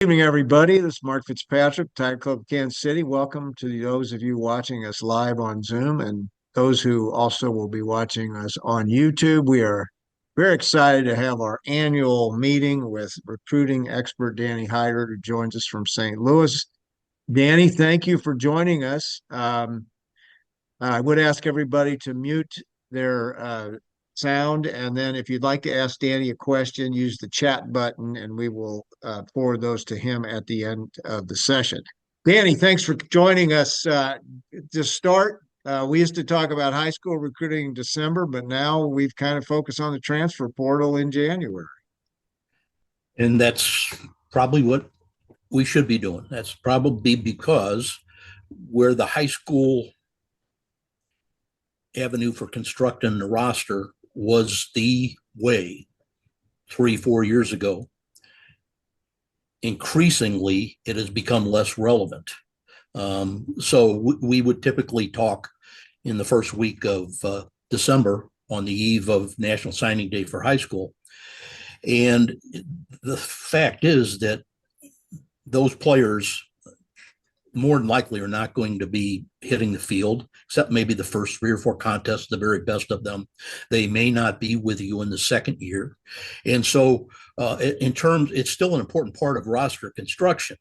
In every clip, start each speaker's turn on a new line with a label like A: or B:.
A: Evening, everybody. This is Mark Fitzpatrick, Tide Club Kansas City. Welcome to those of you watching us live on Zoom and those who also will be watching us on YouTube. We are very excited to have our annual meeting with recruiting expert Danny Heitert, who joins us from St. Louis. Danny, thank you for joining us. I would ask everybody to mute their sound, and then if you'd like to ask Danny a question, use the chat button, and we will forward those to him at the end of the session. Danny, thanks for joining us. To start, we used to talk about high school recruiting in December, but now we've kind of focused on the transfer portal in January.
B: And that's probably what we should be doing. That's probably because where the high school avenue for constructing the roster was the way 3-4 years ago, increasingly it has become less relevant. So we would typically talk in the first week of December on the eve of National Signing Day for high school. And the fact is that those players more than likely are not going to be hitting the field, except maybe the first 3 or 4 contests, the very best of them. They may not be with you in the second year. And so it's still an important part of roster construction.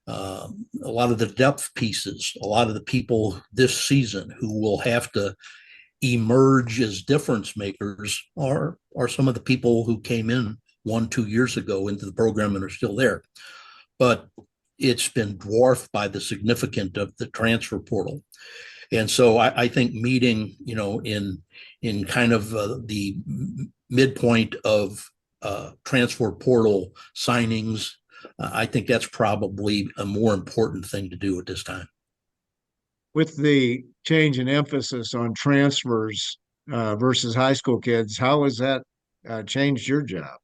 B: A lot of the depth pieces, a lot of the people this season who will have to emerge as difference makers are some of the people who came in 1-2 years ago into the program and are still there. But it's been dwarfed by the significance of the transfer portal. And so I think meeting, in kind of the midpoint of transfer portal signings, I think that's probably a more important thing to do at this time.
A: With the change in emphasis on transfers versus high school kids, how has that changed your job?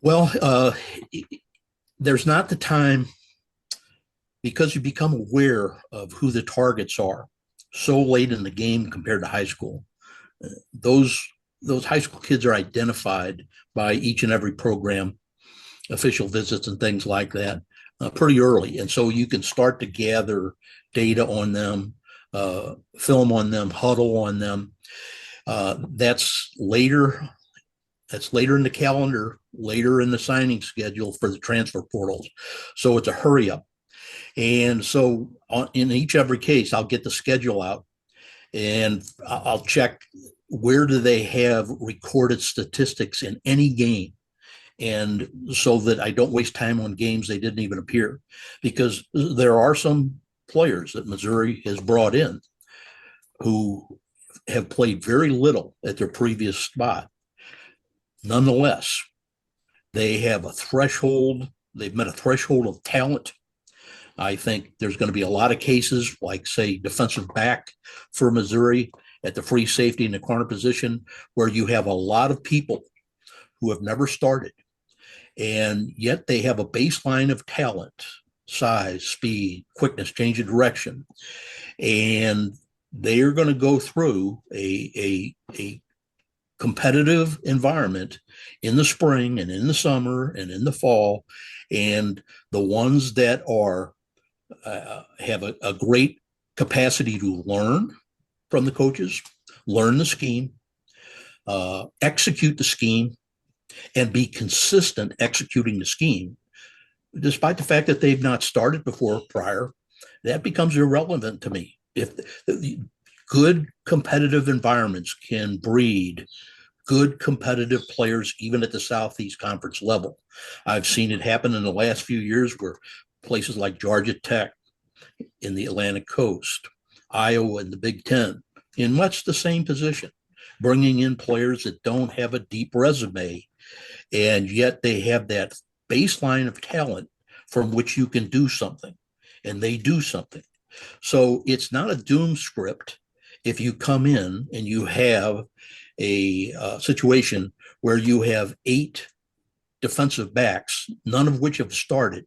B: Well, there's not the time, because you become aware of who the targets are so late in the game compared to high school. Those high school kids are identified by each and every program, official visits and things like that, pretty early. And so you can start to gather data on them, film on them, huddle on them. That's later in the calendar, later in the signing schedule for the transfer portals. So it's a hurry up. And so in every case, I'll get the schedule out and I'll check where do they have recorded statistics in any game. And so that I don't waste time on games they didn't even appear, because there are some players that Missouri has brought in who have played very little at their previous spot. Nonetheless, they have a threshold. They've met a threshold of talent. I think there's going to be a lot of cases, like, say, defensive back for Missouri at the free safety in the corner position, where you have a lot of people who have never started, and yet they have a baseline of talent, size, speed, quickness, change of direction. And they are going to go through a competitive environment in the spring and in the summer and in the fall. And the ones that are have a great capacity to learn from the coaches, learn the scheme, execute the scheme, and be consistent executing the scheme, despite the fact that they've not started before prior, that becomes irrelevant to me. If good competitive environments can breed good competitive players, even at the Southeast Conference level. I've seen it happen in the last few years where places like Georgia Tech in the Atlantic Coast, Iowa in the Big Ten, in much the same position, bringing in players that don't have a deep resume, and yet they have that baseline of talent from which you can do something, and they do something. So it's not a doom script if you come in and you have a situation where you have 8 defensive backs, none of which have started,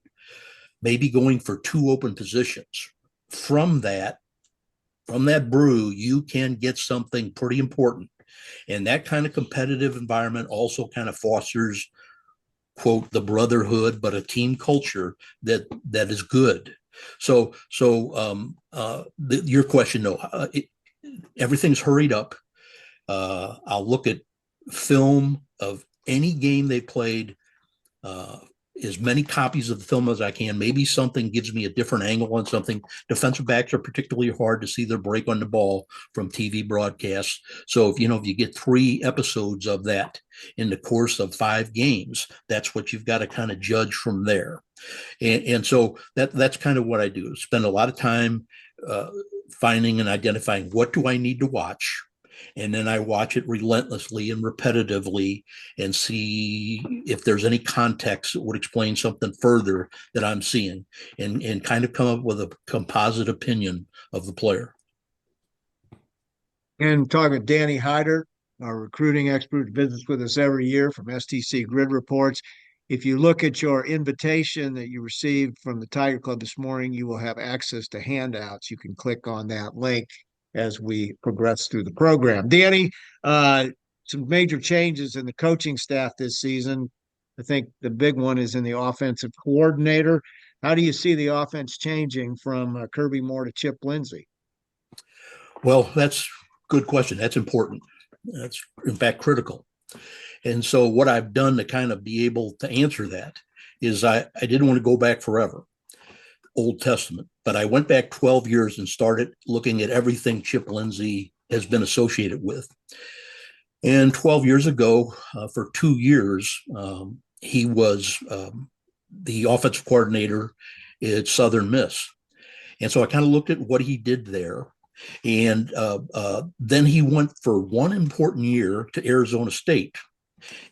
B: maybe going for 2 open positions. From that brew, you can get something pretty important. And that kind of competitive environment also kind of fosters quote, the brotherhood, but a team culture that is good. Your question, no, everything's hurried up. I'll look at film of any game they played, uh, as many copies of the film as I can. Maybe something gives me a different angle on something. Defensive backs are particularly hard to see their break on the ball from TV broadcasts. So if you get 3 episodes of that in the course of 5 games, that's what you've got to kind of judge from there. And so that's kind of what I do. Spend a lot of time uh, finding and identifying what do I need to watch, and then I watch it relentlessly and repetitively and see if there's any context that would explain something further that I'm seeing, and kind of come up with a composite opinion of the player.
A: And talking with Danny Heitert, our recruiting expert, visits with us every year from STC Grid Reports. If you look at your invitation that you received from the Tiger Club this morning, you will have access to handouts. You can click on that link as we progress through the program. Danny, some major changes in the coaching staff this season. I think the big one is in the offensive coordinator. How do you see the offense changing from Kirby Moore to Chip Lindsey?
B: Well, that's a good question. That's important. That's, in fact, critical. And so what I've done to kind of be able to answer that is I didn't want to go back forever, Old Testament, but I went back 12 years and started looking at everything Chip Lindsey has been associated with. And 12 years ago, for 2 years, he was the offensive coordinator at Southern Miss. And so I kind of looked at what he did there. And then he went for one important year to Arizona State.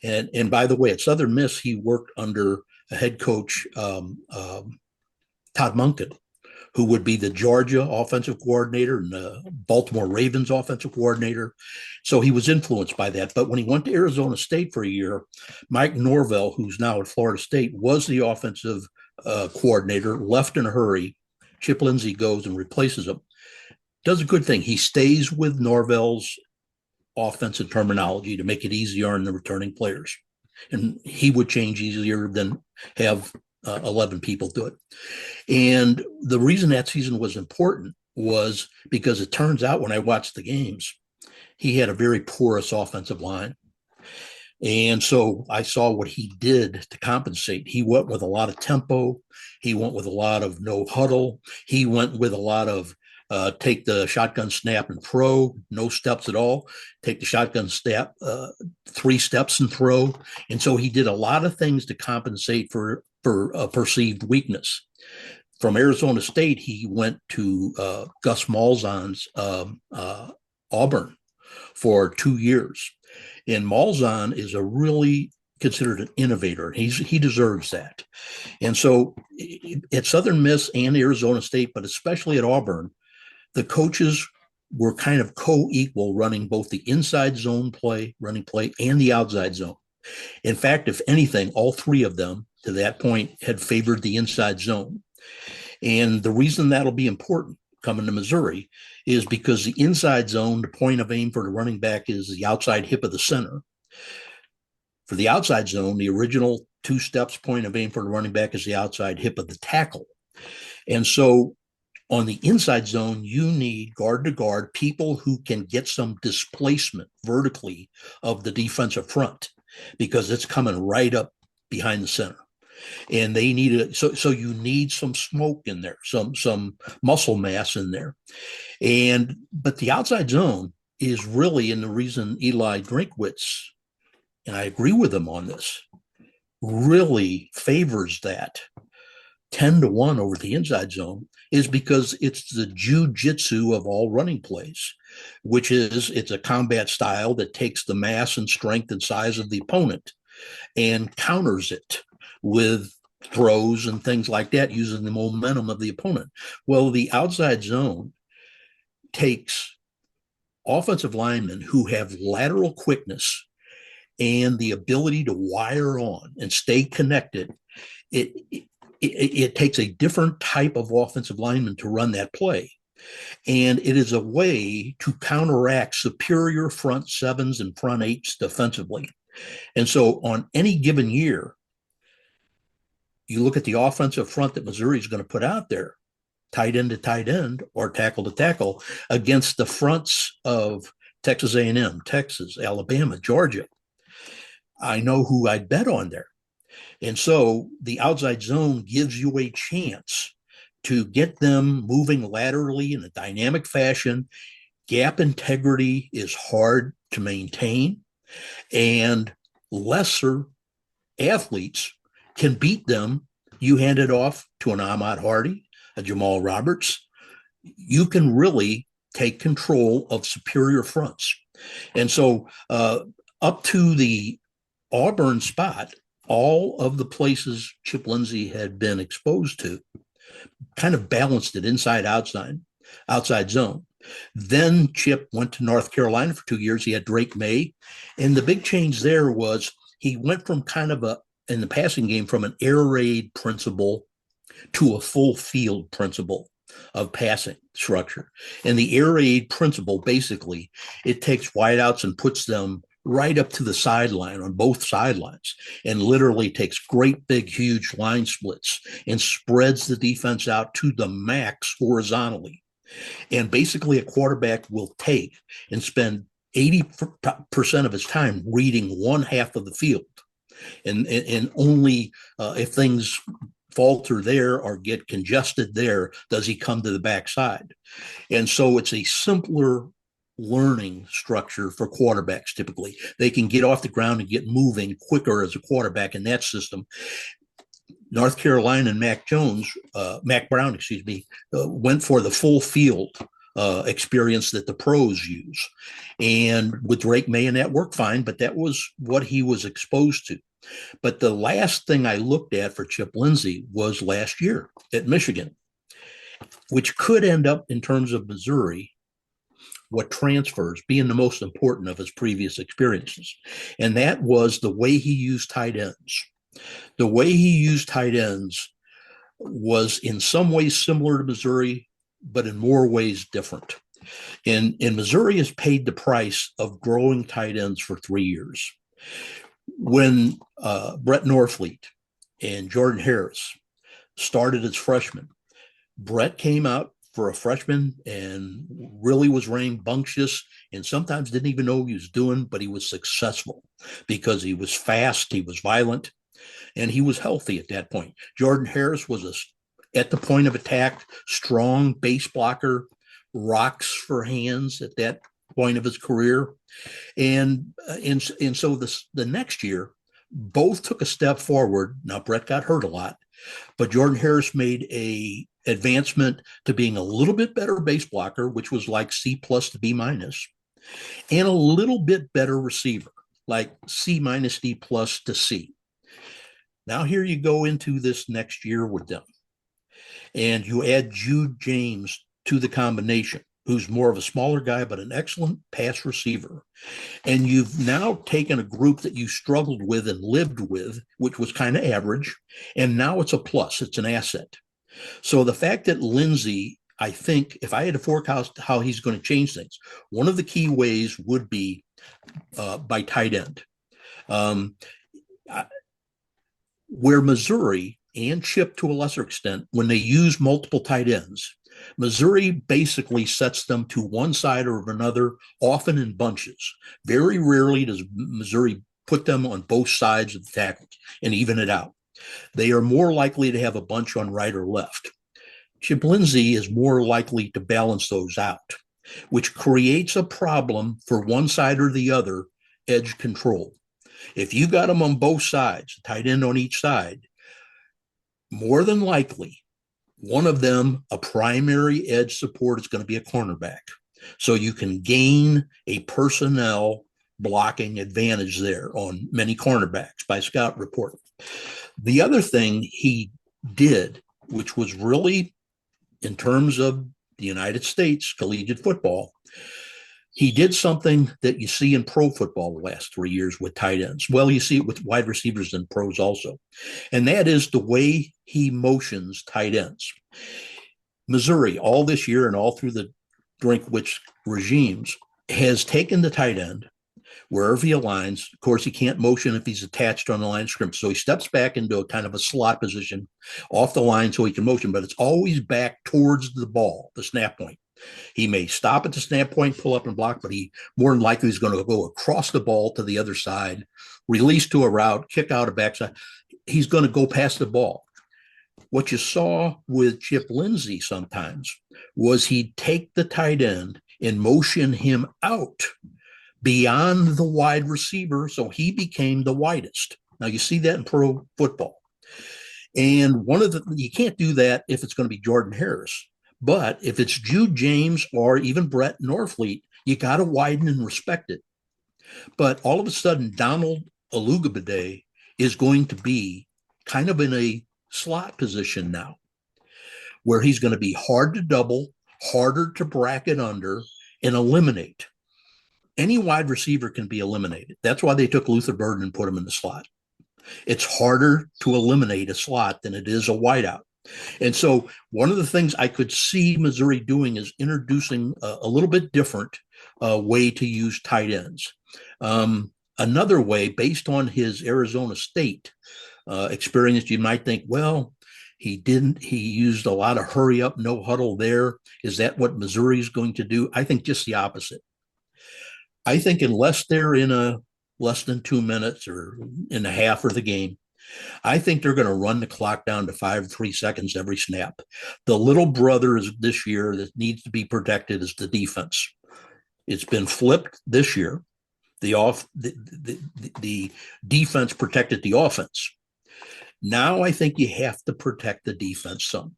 B: And by the way, at Southern Miss, he worked under a head coach, Todd Monken, who would be the Georgia offensive coordinator and the Baltimore Ravens offensive coordinator. So he was influenced by that. But when he went to Arizona State for a year, Mike Norvell, who's now at Florida State, was the offensive coordinator, left in a hurry. Chip Lindsey goes and replaces him. Does a good thing. He stays with Norvell's offensive terminology to make it easier on the returning players. And he would change easier than have 11 people do it. And the reason that season was important was because it turns out when I watched the games, he had a very porous offensive line. And so I saw what he did to compensate. He went with a lot of tempo. He went with a lot of no huddle. He went with a lot of take the shotgun snap and throw, no steps at all. Take the shotgun snap, 3 steps and throw. And so he did a lot of things to compensate for a perceived weakness. From Arizona State, he went to Gus Malzahn's Auburn for 2 years. And Malzahn is a really considered an innovator. He deserves that. And so at Southern Miss and Arizona State, but especially at Auburn, the coaches were kind of co-equal, running both the inside zone running play, and the outside zone. In fact, if anything, all 3 of them to that point had favored the inside zone. And the reason that'll be important coming to Missouri is because the inside zone, the point of aim for the running back is the outside hip of the center. For the outside zone, the original 2 steps point of aim for the running back is the outside hip of the tackle. And so on the inside zone, you need guard to guard people who can get some displacement vertically of the defensive front, because it's coming right up behind the center. And they need it. So you need some smoke in there, some muscle mass in there. But the outside zone is really, and the reason Eli Drinkwitz, and I agree with him on this, really favors that 10-1 over the inside zone, is because it's the jiu-jitsu of all running plays, which is it's a combat style that takes the mass and strength and size of the opponent and counters it with throws and things like that using the momentum of the opponent. Well, the outside zone takes offensive linemen who have lateral quickness and the ability to wire on and stay connected. It takes a different type of offensive lineman to run that play. And it is a way to counteract superior front 7s and front 8s defensively. And so on any given year, you look at the offensive front that Missouri is going to put out there, tight end to tight end or tackle to tackle, against the fronts of Texas A&M, Texas, Alabama, Georgia. I know who I'd bet on there. And so the outside zone gives you a chance to get them moving laterally in a dynamic fashion. Gap integrity is hard to maintain, and lesser athletes can beat them. You hand it off to an Ahmad Hardy, a Jamal Roberts. You can really take control of superior fronts. And so up to the Auburn spot, all of the places Chip Lindsey had been exposed to kind of balanced it inside, outside zone. Then Chip went to North Carolina for 2 years. He had Drake May. And the big change there was he went from kind of in the passing game, from an air raid principle to a full field principle of passing structure. And the air raid principle, basically, it takes wideouts and puts them right up to the sideline on both sidelines, and literally takes great big huge line splits and spreads the defense out to the max horizontally. And basically a quarterback will take and spend 80% of his time reading one half of the field, and only if things falter there or get congested there does he come to the backside. And so it's a simpler learning structure for quarterbacks. Typically they can get off the ground and get moving quicker as a quarterback in that system. North Carolina and Mac Brown, went for the full field experience that the pros use. And with Drake May, and that worked fine, but that was what he was exposed to. But the last thing I looked at for Chip Lindsey was last year at Michigan, which could end up, in terms of Missouri, what transfers being the most important of his previous experiences. And that was the way he used tight ends. The way he used tight ends was in some ways similar to Missouri, but in more ways different. And Missouri has paid the price of growing tight ends for 3 years. When Brett Norfleet and Jordan Harris started as freshmen, Brett came out for a freshman and really was rambunctious and sometimes didn't even know what he was doing, but he was successful because he was fast, he was violent, and he was healthy at that point. Jordan Harris was at the point of attack, strong base blocker, rocks for hands at that point of his career. And so the next year, both took a step forward. Now, Brett got hurt a lot, but Jordan Harris made a advancement to being a little bit better base blocker, which was like C+ to B-, and a little bit better receiver, like C- D+ to C. Now here you go into this next year with them, and you add Jude James to the combination, who's more of a smaller guy, but an excellent pass receiver. And you've now taken a group that you struggled with and lived with, which was kind of average, and now it's a plus, it's an asset. So the fact that Lindsey, I think, if I had to forecast how he's going to change things, one of the key ways would be by tight end. Where Missouri and Chip, to a lesser extent, when they use multiple tight ends, Missouri basically sets them to one side or another, often in bunches. Very rarely does Missouri put them on both sides of the tackle and even it out. They are more likely to have a bunch on right or left. Chip Lindsey is more likely to balance those out, which creates a problem for one side or the other edge control. If you got them on both sides, tight end on each side, more than likely, one of them, a primary edge support, is going to be a cornerback. So you can gain a personnel blocking advantage there on many cornerbacks by scout report. The other thing he did, which was really, in terms of the United States collegiate football, he did something that you see in pro football the last 3 years with tight ends. Well, you see it with wide receivers and pros also. And that is the way he motions tight ends. Missouri, all this year and all through the Drinkwitz regimes, has taken the tight end wherever he aligns. Of course, he can't motion if he's attached on the line of scrimmage. So he steps back into a kind of a slot position off the line so he can motion, but it's always back towards the ball, the snap point. He may stop at the snap point, pull up and block, but he more than likely is going to go across the ball to the other side, release to a route, kick out a backside. He's going to go past the ball. What you saw with Chip Lindsey sometimes was he'd take the tight end and motion him out beyond the wide receiver, so he became the widest. Now you see that in pro football. And you can't do that if it's going to be Jordan Harris. But if it's Jude James or even Brett Norfleet, you got to widen and respect it. But all of a sudden, Donald Alugabade is going to be kind of in a slot position now, where he's going to be hard to double, harder to bracket under, and eliminate. Any wide receiver can be eliminated. That's why they took Luther Burden and put him in the slot. It's harder to eliminate a slot than it is a wideout. And so one of the things I could see Missouri doing is introducing a little bit different way to use tight ends. Another way, based on his Arizona State experience, you might think, well, he used a lot of hurry up, no huddle there. Is that what Missouri is going to do? I think just the opposite. I think unless they're in a less than 2 minutes or in a half of the game, I think they're going to run the clock down to 5 or 3 seconds every snap. The little brother is this year that needs to be protected is the defense. It's been flipped this year. The defense protected the offense. Now I think you have to protect the defense some.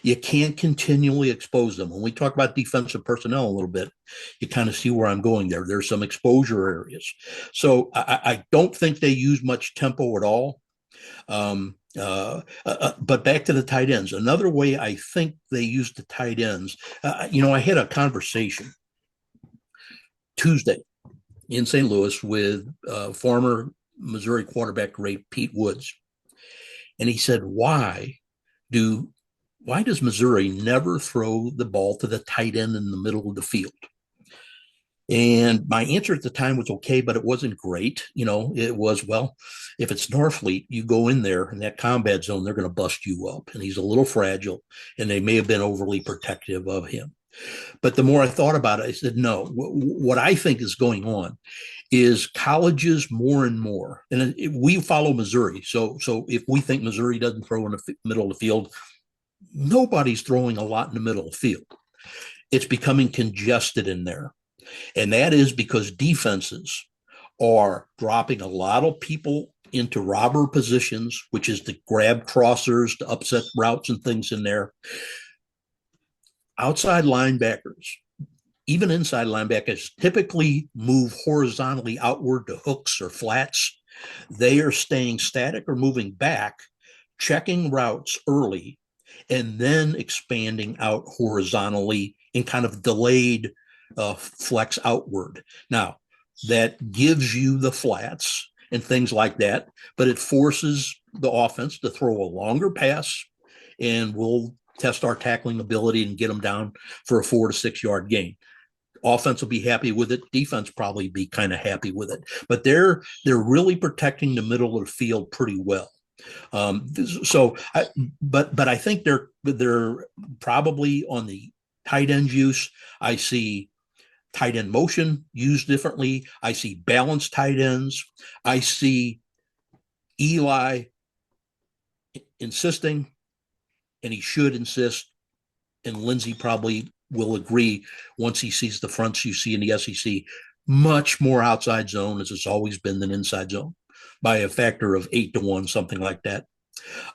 B: You can't continually expose them. When we talk about defensive personnel a little bit, you kind of see where I'm going there. There's some exposure areas. So I don't think they use much tempo at all. But back to the tight ends. Another way I think they use the tight ends, I had a conversation Tuesday in St. Louis with former Missouri quarterback great Pete Woods. And he said, why does Missouri never throw the ball to the tight end in the middle of the field? And my answer at the time was okay, but it wasn't great. It was, well, if it's Norfleet, you go in there in that combat zone, they're going to bust you up. And he's a little fragile, and they may have been overly protective of him. But the more I thought about it, I said, no, what I think is going on is colleges more and more, and we follow Missouri. So if we think Missouri doesn't throw in the middle of the field, nobody's throwing a lot in the middle of the field. It's becoming congested in there. And that is because defenses are dropping a lot of people into robber positions, which is to grab crossers, to upset routes and things in there. Outside linebackers, even inside linebackers, typically move horizontally outward to hooks or flats. They are staying static or moving back, checking routes early, and then expanding out horizontally in kind of delayed flex outward. Now, that gives you the flats and things like that, but it forces the offense to throw a longer pass, and we'll test our tackling ability and get them down for a 4 to 6 yard gain. Offense will be happy with it. Defense probably be kind of happy with it, but they're really protecting the middle of the field pretty well. But I think they're probably on the tight end use. I see tight end motion used differently. I see balanced tight ends. I see Eli insisting, and he should insist, and Lindsey probably will agree once he sees the fronts you see in the SEC, much more outside zone as it's always been than inside zone by a factor of 8 to 1, something like that.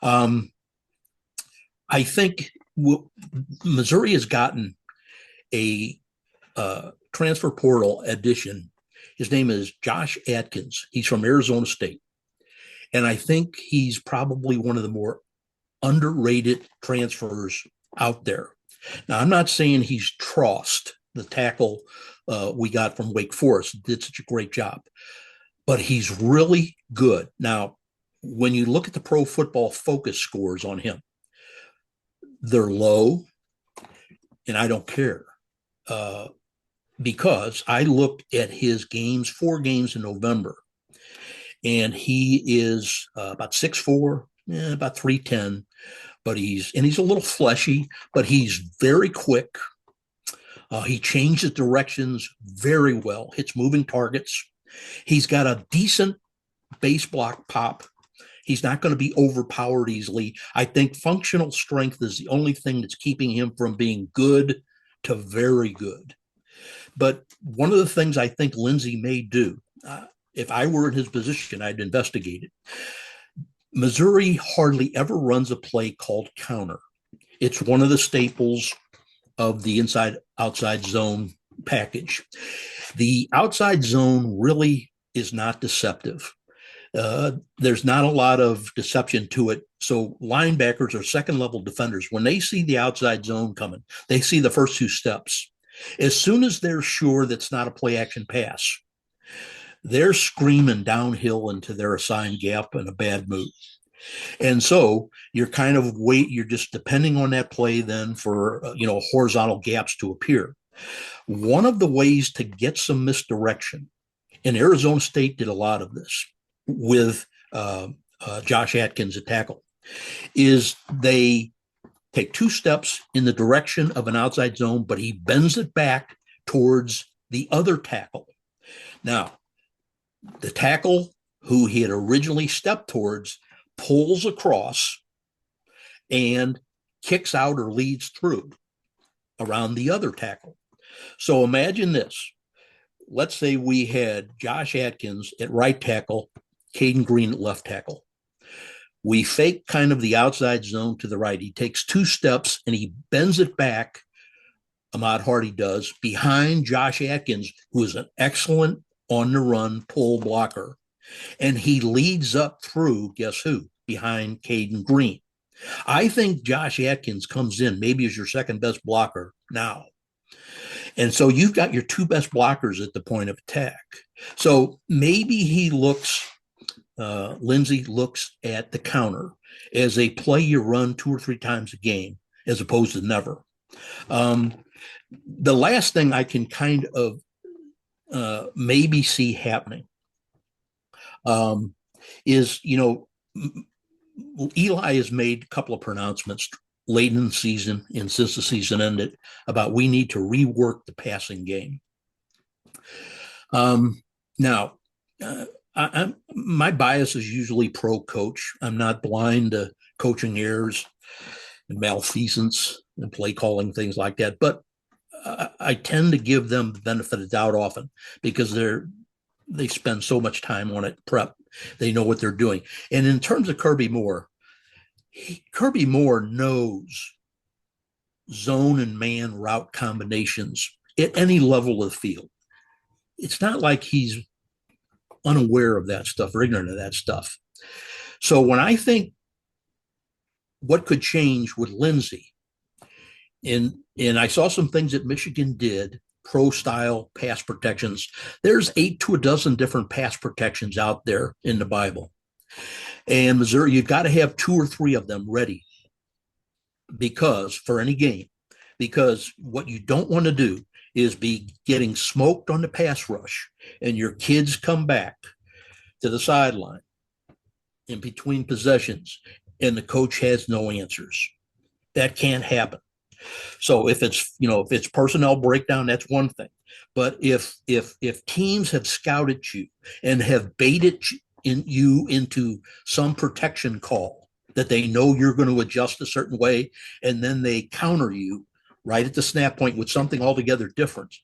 B: I think Missouri has gotten a transfer portal addition. His name is Josh Atkins. He's from Arizona State. And I think he's probably one of the more underrated transfers out there. Now, I'm not saying he's Trost, the tackle we got from Wake Forest, did such a great job, but he's really good. Now, when you look at the Pro Football Focus scores on him, they're low, and I don't care. because I looked at his games, 4 games in November, and he is about 6'4", about 310, but he's a little fleshy, but he's very quick. He changes directions very well, hits moving targets. He's got a decent base block pop. He's not going to be overpowered easily. I think functional strength is the only thing that's keeping him from being good to very good. But one of the things I think Lindsey may do, if I were in his position, I'd investigate it. Missouri hardly ever runs a play called counter. It's one of the staples of the inside outside zone package. The outside zone really is not deceptive. There's not a lot of deception to it. So linebackers or second level defenders, when they see the outside zone coming, they see the first 2 steps. As soon as they're sure that's not a play action pass, they're screaming downhill into their assigned gap in a bad mood. And so you're kind of you're just depending on that play then for, horizontal gaps to appear. One of the ways to get some misdirection, and Arizona State did a lot of this with Josh Atkins at tackle, is they take 2 steps in the direction of an outside zone, but he bends it back towards the other tackle. Now, the tackle who he had originally stepped towards pulls across and kicks out or leads through around the other tackle. So imagine this. Let's say we had Josh Atkins at right tackle, Caden Green at left tackle. We fake kind of the outside zone to the right. He takes 2 steps and he bends it back, Ahmad Hardy does, behind Josh Atkins, who is an excellent on-the-run pull blocker. And he leads up through, guess who? Behind Caden Green. I think Josh Atkins comes in maybe as your second best blocker now. And so you've got your 2 best blockers at the point of attack. So maybe Lindsey looks at the counter as a play you run 2 or 3 times a game as opposed to never. The last thing I can kind of maybe see happening is, Eli has made a couple of pronouncements late in the season and since the season ended about we need to rework the passing game. Now, my bias is usually pro coach. I'm not blind to coaching errors and malfeasance and play calling, things like that. But I tend to give them the benefit of the doubt often because they spend so much time on it, prep. They know what they're doing. And in terms of Kirby Moore knows zone and man route combinations at any level of the field. It's not like he's unaware of that stuff or ignorant of that stuff. So when I think what could change with Lindsey, and I saw some things that Michigan did, pro-style pass protections. There's 8 to a dozen different pass protections out there in the Bible. And Missouri, you've got to have 2 or 3 of them ready for any game. Because what you don't want to do is be getting smoked on the pass rush and your kids come back to the sideline in between possessions and the coach has no answers. That can't happen. So if it's personnel breakdown, that's one thing. But if teams have scouted you and have baited you into some protection call that they know you're going to adjust a certain way, and then they counter you right at the snap point with something altogether different.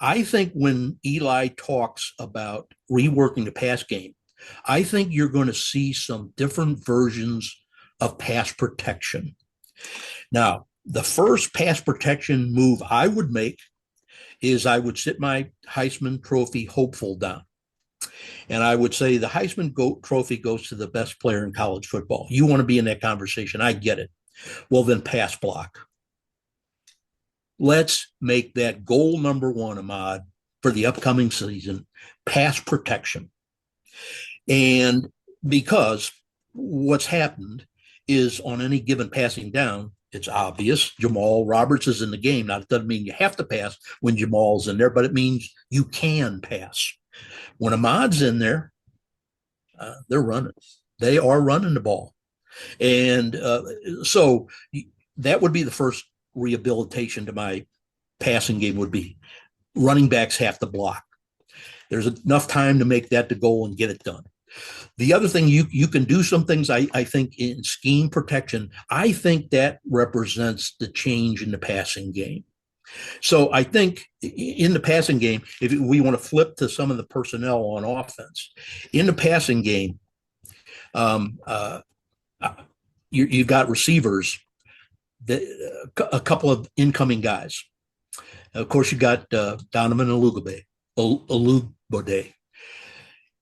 B: I think when Eli talks about reworking the pass game, I think you're going to see some different versions of pass protection. Now, the first pass protection move I would make is I would sit my Heisman Trophy hopeful down. And I would say the Heisman Trophy goes to the best player in college football. You want to be in that conversation. I get it. Well, then pass block. Let's make that goal number 1, Ahmad, for the upcoming season, pass protection. And because what's happened is on any given passing down, It's obvious. Jamal Roberts is in the game. Now, it doesn't mean you have to pass when Jamal's in there, but it means you can pass. When Ahmad's in there, they're running. They are running the ball. And so that would be the first rehabilitation to my passing game would be running backs have to block. There's enough time to make that the goal and get it done. The other thing, you can do some things, I think, in scheme protection. I think that represents the change in the passing game. So I think in the passing game, if we want to flip to some of the personnel on offense, in the passing game, you've got receivers, a couple of incoming guys. Of course, you got Donovan Alugbode.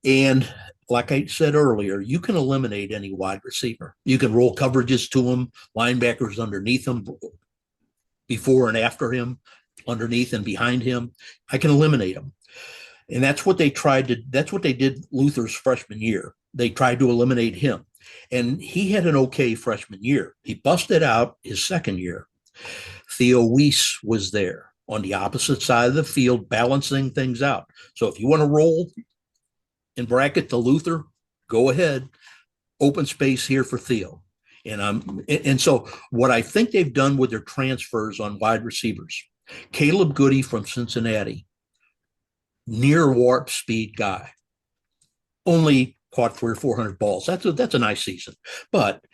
B: And like I said earlier, you can eliminate any wide receiver. You can roll coverages to him, linebackers underneath him, before and after him, underneath and behind him. I can eliminate them. And that's what they did Luther's freshman year. They tried to eliminate him. And he had an okay freshman year. He busted out his second year. Theo Weiss was there on the opposite side of the field, balancing things out. So if you want to roll in bracket to Luther, go ahead. Open space here for Theo. And so what I think they've done with their transfers on wide receivers, Caleb Goody from Cincinnati, near warp speed guy, only caught 300 or 400 balls. That's a nice season. But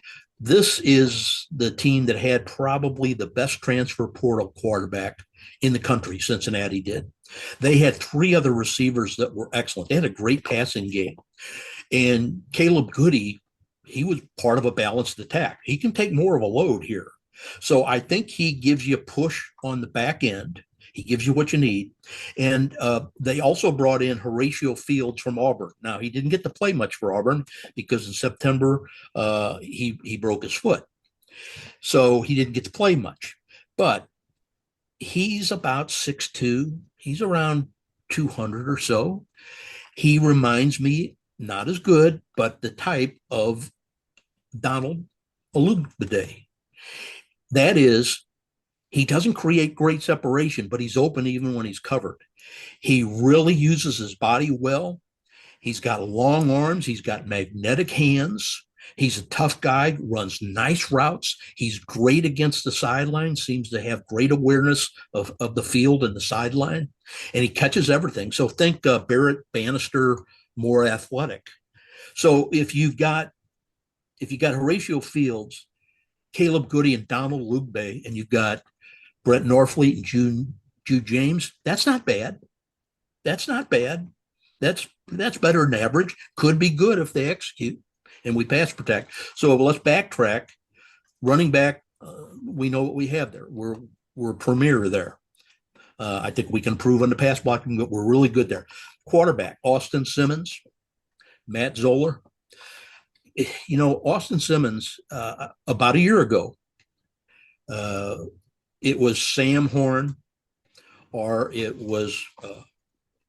B: this is the team that had probably the best transfer portal quarterback in the country. Cincinnati did. They had three other receivers that were excellent. They had a great passing game. And Caleb Goody, he was part of a balanced attack. He can take more of a load here. So I think he gives you a push on the back end. He gives you what you need. And they also brought in Horatio Fields from Auburn. Now, he didn't get to play much for Auburn because in September, he broke his foot. So he didn't get to play much. But he's about 6'2". He's around 200 or so. He reminds me, not as good, but the type of Donald Alugbade. That is, he doesn't create great separation, but he's open even when he's covered. He really uses his body well. He's got long arms. He's got magnetic hands. He's a tough guy, runs nice routes. He's great against the sideline, seems to have great awareness of the field and the sideline, and he catches everything. So think Barrett Bannister, more athletic. So if you got Horatio Fields, Caleb Goody, and Donald Alugbade, and you've got Brett Norfleet and Jude James, that's not bad. That's not bad. That's better than average. Could be good if they execute and we pass protect. So let's backtrack. Running back, we know what we have there. We're premier there. I think we can improve on the pass blocking, but we're really good there. Quarterback, Austin Simmons, Matt Zoller. You know, Austin Simmons, about a year ago, it was Sam Horn or it was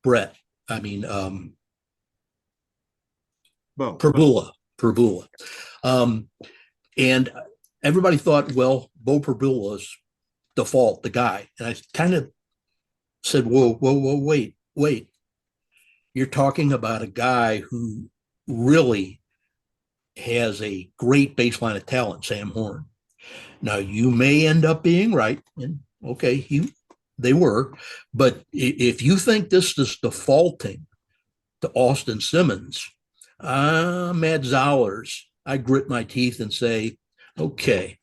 B: Brett. I mean, Perbula. And everybody thought, well, Bo Perbula's default, the guy. And I kind of said, whoa, wait. You're talking about a guy who really has a great baseline of talent, Sam Horn. Now, you may end up being right, and okay, they were, but if you think this is defaulting to Austin Simmons, Matt Zollers, I grit my teeth and say, okay,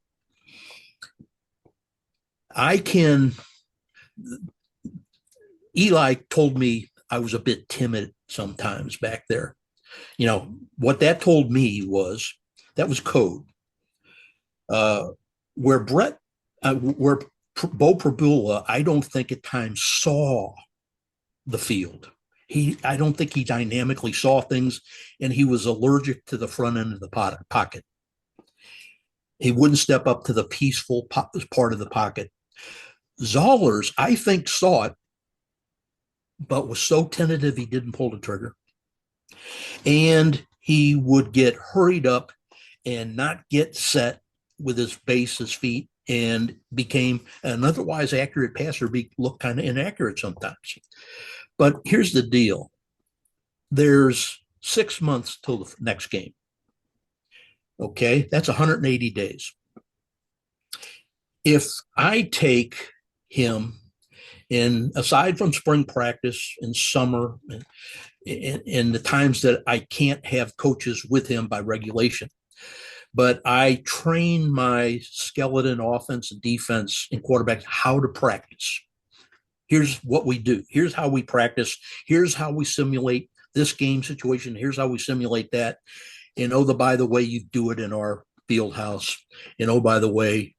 B: Eli told me I was a bit timid sometimes back there. You know, what that told me was that was code. Where Bo Perbula, I don't think at times saw the field. I don't think he dynamically saw things, and he was allergic to the front end of the pocket. He wouldn't step up to the peaceful part of the pocket. Zollers, I think, saw it, but was so tentative he didn't pull the trigger. And he would get hurried up and not get set with his feet and became an otherwise accurate passer, looked kind of inaccurate sometimes. But here's the deal. There's 6 months till the next game. Okay, that's 180 days. If I take him in, aside from spring practice and summer and the times that I can't have coaches with him by regulation, but I train my skeleton offense and defense and quarterbacks how to practice. Here's what we do. Here's how we practice. Here's how we simulate this game situation. Here's how we simulate that. And oh, by the way, you do it in our field house. And oh, by the way,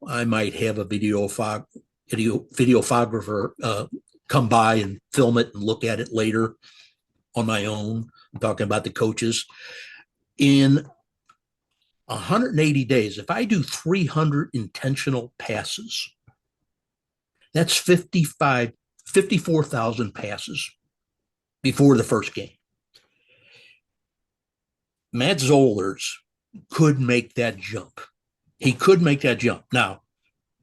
B: I might have a videographer come by and film it and look at it later on my own. I'm talking about the coaches. In 180 days, if I do 300 intentional passes, that's 54,000 passes before the first game. Matt Zollers could make that jump. He could make that jump. Now,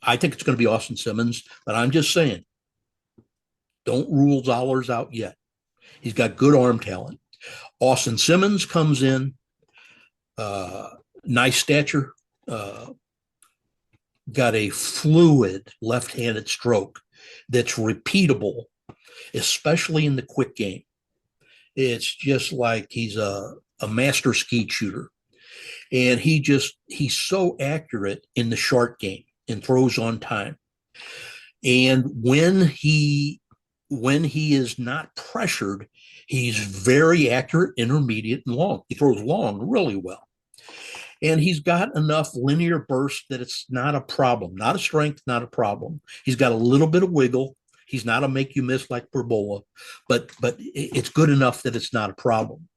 B: I think it's going to be Austin Simmons, but I'm just saying, don't rule Zollers out yet. He's got good arm talent. Austin Simmons comes in, nice stature, got a fluid left-handed stroke that's repeatable, especially in the quick game. It's just like he's a master skeet shooter. And he's so accurate in the short game and throws on time. And when he is not pressured, he's very accurate, intermediate, and long. He throws long really well. And he's got enough linear burst that it's not a problem, not a strength, not a problem. He's got a little bit of wiggle. He's not a make you miss like Perbola, but it's good enough that it's not a problem.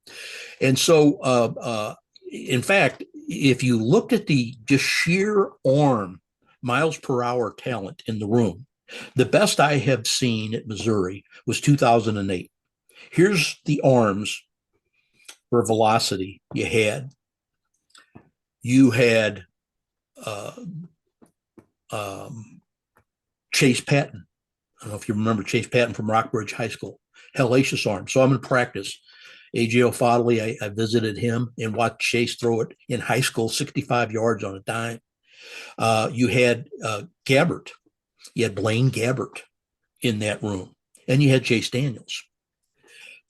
B: And so, in fact, if you looked at the just sheer arm, miles per hour talent in the room, the best I have seen at Missouri was 2008. Here's the arms for velocity you had. You had Chase Patton. I don't know if you remember Chase Patton from Rockbridge High School. Hellacious arm. So I'm in practice. A.J. O'Fodley, I visited him and watched Chase throw it in high school, 65 yards on a dime. You had Gabbert. You had Blaine Gabbert in that room. And you had Chase Daniels.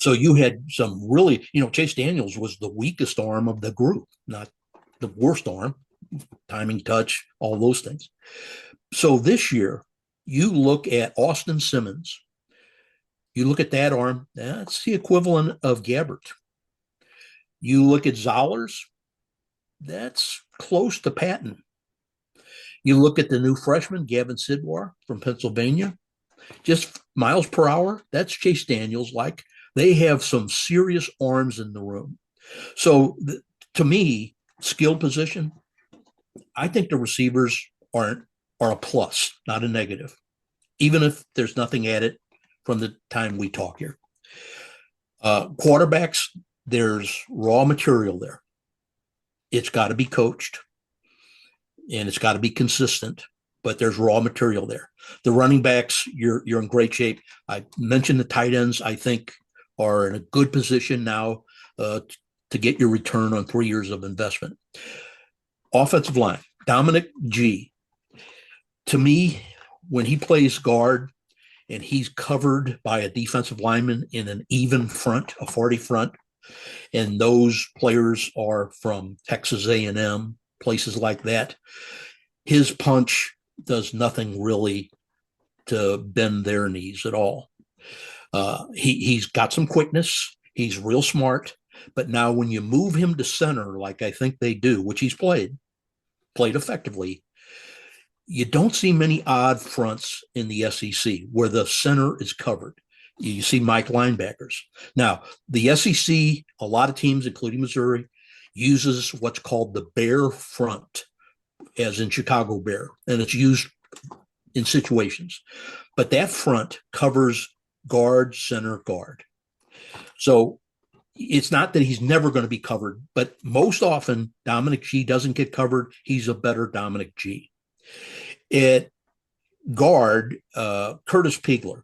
B: So you had some really, Chase Daniels was the weakest arm of the group, not the worst arm, timing, touch, all those things. So this year, you look at Austin Simmons, you look at that arm, that's the equivalent of Gabbert. You look at Zollers, that's close to Patton. You look at the new freshman, Gavin Sidwar from Pennsylvania, just miles per hour, that's Chase Daniels like. They have some serious arms in the room. So to me, skill position, I think the receivers are a plus, not a negative, even if there's nothing added from the time we talk here. Quarterbacks, there's raw material there. It's got to be coached and it's got to be consistent, but there's raw material there. The running backs, you're in great shape. I mentioned the tight ends, I think, are in a good position now to get your return on 3 years of investment. Offensive line, Dominic G. To me, when he plays guard and he's covered by a defensive lineman in an even front, a 40 front, and those players are from Texas A&M, places like that, his punch does nothing really to bend their knees at all. He's got some quickness. He's real smart. But now when you move him to center, like I think they do, which he's played effectively, you don't see many odd fronts in the SEC where the center is covered. You see Mike linebackers. Now, the SEC, a lot of teams, including Missouri, uses what's called the bear front, as in Chicago Bear, and it's used in situations. But that front covers guard, center, guard. So it's not that he's never going to be covered, but most often Dominic G doesn't get covered. He's a better Dominic G. At guard, Curtis Pegler,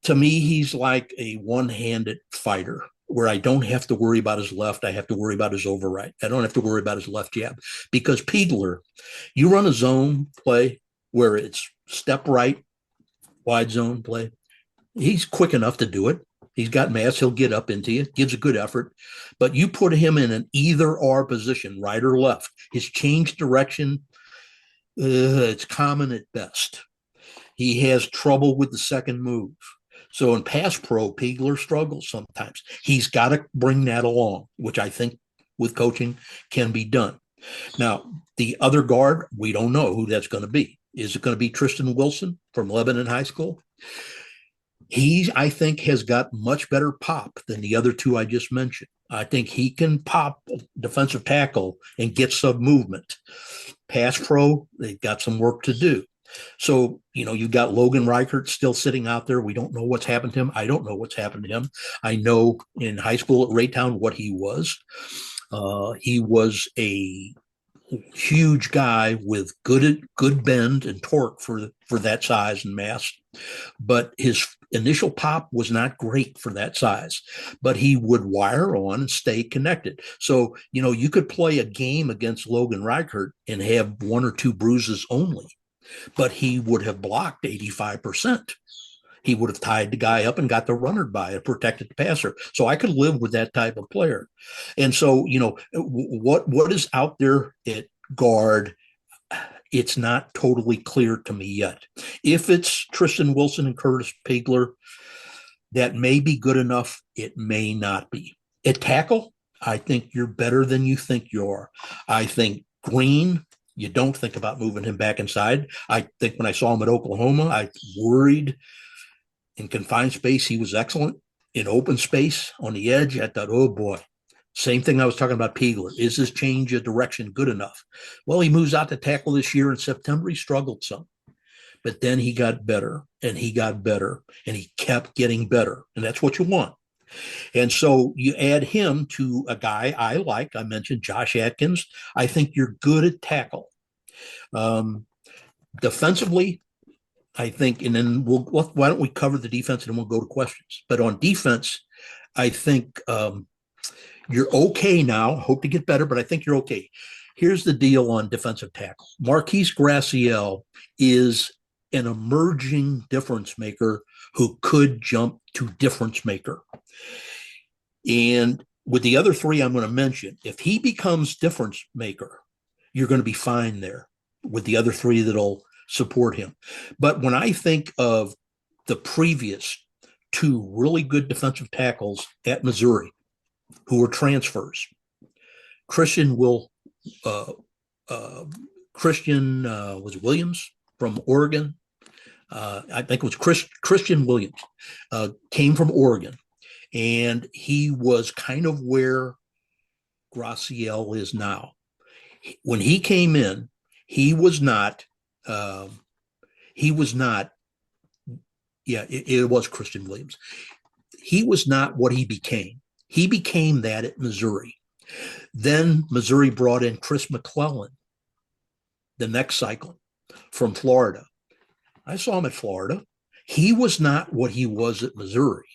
B: to me, he's like a one-handed fighter where I don't have to worry about his left. I have to worry about his overright. I don't have to worry about his left jab because Pegler, you run a zone play where it's step right, wide zone play. He's quick enough to do it. He's got mass. He'll get up into you, gives a good effort. But you put him in an either or position, right or left. His change direction, it's common at best. He has trouble with the second move. So in pass pro, Pegler struggles sometimes. He's got to bring that along, which I think with coaching can be done. Now, the other guard, we don't know who that's going to be. Is it going to be Tristan Wilson from Lebanon High School? He, I think, has got much better pop than the other two I just mentioned. I think he can pop defensive tackle and get some movement. Pass pro, they've got some work to do. So, you've got Logan Reichert still sitting out there. We don't know what's happened to him. I don't know what's happened to him. I know in high school at Raytown what he was. He was a huge guy with good bend and torque for that size and mass, but his initial pop was not great for that size, but he would wire on and stay connected. So, you could play a game against Logan Reichert and have one or two bruises only, but he would have blocked 85%. He would have tied the guy up and got the runner by and protected the passer. So I could live with that type of player. And so, what is out there at guard, it's not totally clear to me yet. If it's Tristan Wilson and Curtis Pegler, that may be good enough. It may not be. At tackle, I think you're better than you think you are. I think Green, you don't think about moving him back inside. I think when I saw him at Oklahoma, I worried. In confined space, he was excellent. In open space on the edge, I thought, oh boy, same thing I was talking about Pegler. Is this change of direction good enough? Well, he moves out to tackle this year in September. He struggled some, but then he got better and he got better and he kept getting better. And that's what you want. And so you add him to a guy I like. I mentioned Josh Atkins. I think you're good at tackle. Defensively, I think, and then why don't we cover the defense and then we'll go to questions. But on defense, I think you're okay now. Hope to get better, but I think you're okay. Here's the deal on defensive tackle. Marquise Graciel is an emerging difference maker who could jump to difference maker. And with the other three I'm going to mention, if he becomes difference maker, you're going to be fine there with the other three that'll support him. But when I think of the previous two really good defensive tackles at Missouri who were transfers, Christian was Williams from Oregon. I think it was Christian Williams came from Oregon, and he was kind of where Graciel is now. When he came in, he was not. It was Christian Williams. He was not what he became. He became that at Missouri. Then Missouri brought in Chris McClellan the next cycle from Florida. I saw him at Florida. He was not what he was at Missouri.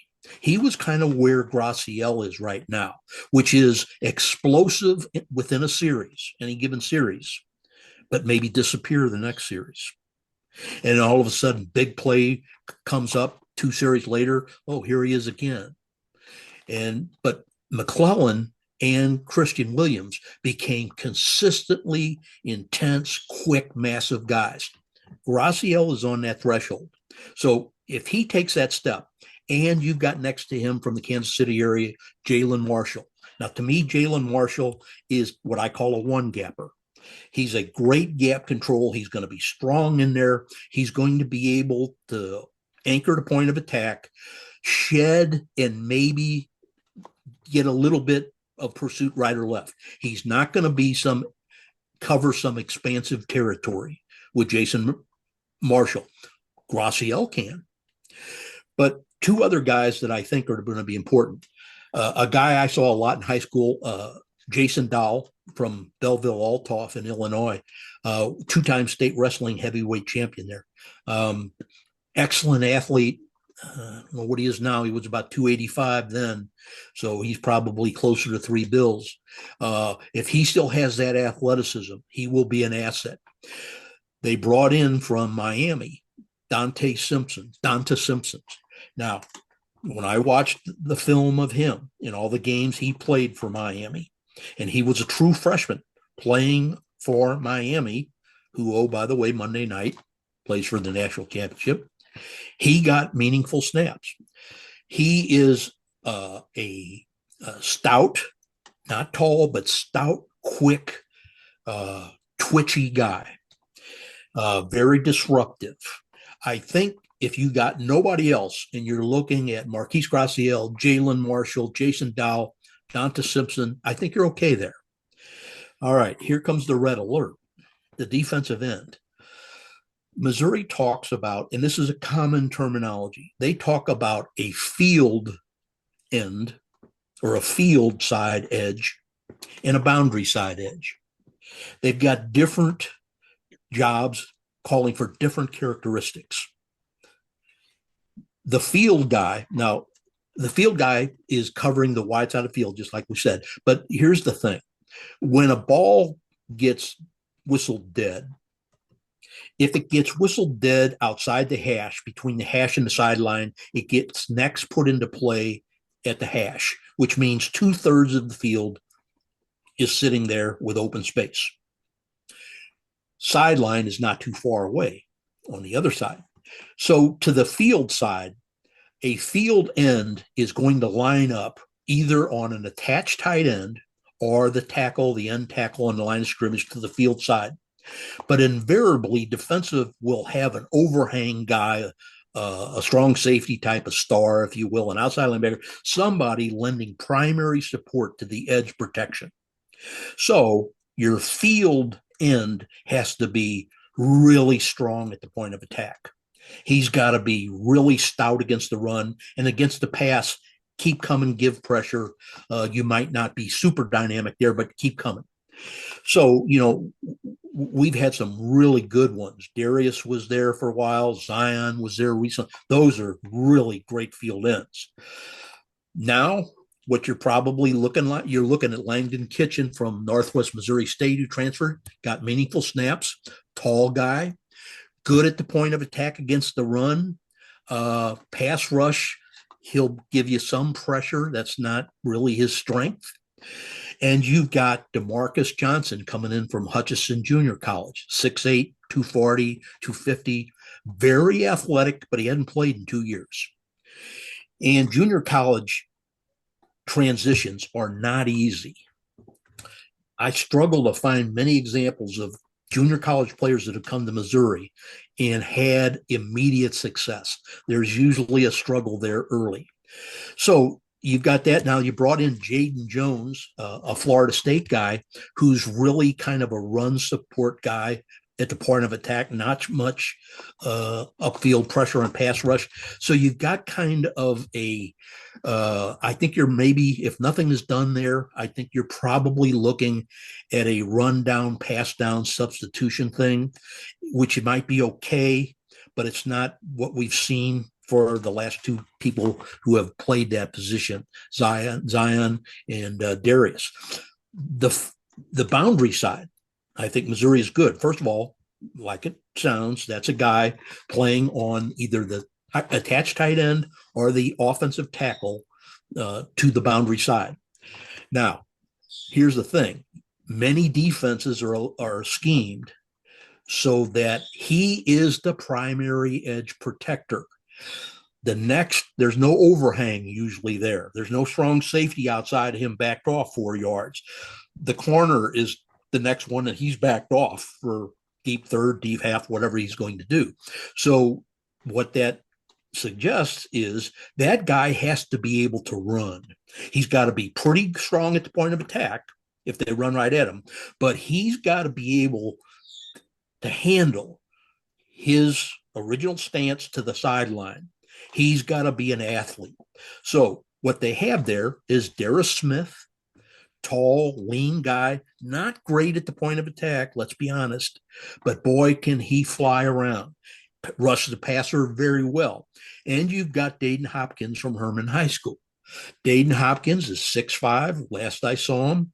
B: He was kind of where Graciel is right now, which is explosive within a series, any given series, but maybe disappear the next series. And all of a sudden, big play comes up 2 series later. Oh, here he is again. But McClellan and Christian Williams became consistently intense, quick, massive guys. Graciel is on that threshold. So if he takes that step, and you've got next to him from the Kansas City area, Jalen Marshall. Now, to me, Jalen Marshall is what I call a one-gapper. He's a great gap control. He's going to be strong in there. He's going to be able to anchor the point of attack, shed, and maybe get a little bit of pursuit right or left. He's not going to be cover some expansive territory with Jason Marshall. Graciel can. But 2 other guys that I think are going to be important. A guy I saw a lot in high school, Jason Dahl from Belleville Althoff in Illinois, two-time state wrestling heavyweight champion there. Excellent athlete. I don't know what he is now. He was about 285 then, so he's probably closer to three bills. If he still has that athleticism, he will be an asset. They brought in from Miami Donta Simpson. Now, when I watched the film of him in all the games he played for Miami, and he was a true freshman playing for Miami, who, oh, by the way, Monday night plays for the national championship. He got meaningful snaps. He is a stout, not tall, but stout, quick, twitchy guy. Very disruptive. I think if you got nobody else and you're looking at Marquise Graciel, Jalen Marshall, Jason Dow, Donta Simpson, I think you're okay there. All right, here comes the red alert, the defensive end. Missouri talks about, and this is a common terminology, they talk about a field end or a field side edge and a boundary side edge. They've got different jobs calling for different characteristics. The field guy, now, the field guy is covering the wide side of the field, just like we said. But here's the thing. When a ball gets whistled dead, if it gets whistled dead outside the hash, between the hash and the sideline, it gets next put into play at the hash, which means 2/3 of the field is sitting there with open space. Sideline is not too far away on the other side. So to the field side, a field end is going to line up either on an attached tight end or the end tackle on the line of scrimmage to the field side. But invariably, defensive will have an overhang guy, a strong safety type of star, if you will, an outside linebacker, somebody lending primary support to the edge protection. So your field end has to be really strong at the point of attack. He's got to be really stout against the run, and against the pass, keep coming, give pressure. You might not be super dynamic there, but keep coming. So, we've had some really good ones. Darius was there for a while. Zion was there recently. Those are really great field ends. Now, what you're probably looking at Langdon Kitchen from Northwest Missouri State, who transferred, got meaningful snaps, tall guy, good at the point of attack against the run, pass rush. He'll give you some pressure. That's not really his strength. And you've got DeMarcus Johnson coming in from Hutchinson Junior College, 6'8", 240, 250, very athletic, but he hadn't played in 2 years. And junior college transitions are not easy. I struggle to find many examples of junior college players that have come to Missouri and had immediate success. There's usually a struggle there early. So you've got that. Now you brought in Jaden Jones, a Florida State guy who's really kind of a run support guy at the point of attack, not much upfield pressure and pass rush. So you've got kind of I think you're maybe, if nothing is done there, I think you're probably looking at a run down, pass down substitution thing, which it might be okay, but it's not what we've seen for the last two people who have played that position, Zion and Darius. The boundary side, I think Missouri is good. First of all, like it sounds, that's a guy playing on either the attached tight end or the offensive tackle to the boundary side. Now, here's the thing. Many defenses are schemed so that he is the primary edge protector. There's no overhang usually there. There's no strong safety outside of him backed off 4 yards. The corner is the next one, and he's backed off for deep third, deep half, whatever he's going to do. So what that suggests is that guy has to be able to run. He's got to be pretty strong at the point of attack if they run right at him, but he's got to be able to handle his original stance to the sideline. He's got to be an athlete. So what they have there is Darius Smith, tall, lean guy, not great at the point of attack, let's be honest, but boy, can he fly around. Rushes the passer very well. And you've got Dayton Hopkins from Herman High School. Dayton Hopkins is 6'5". Last I saw him,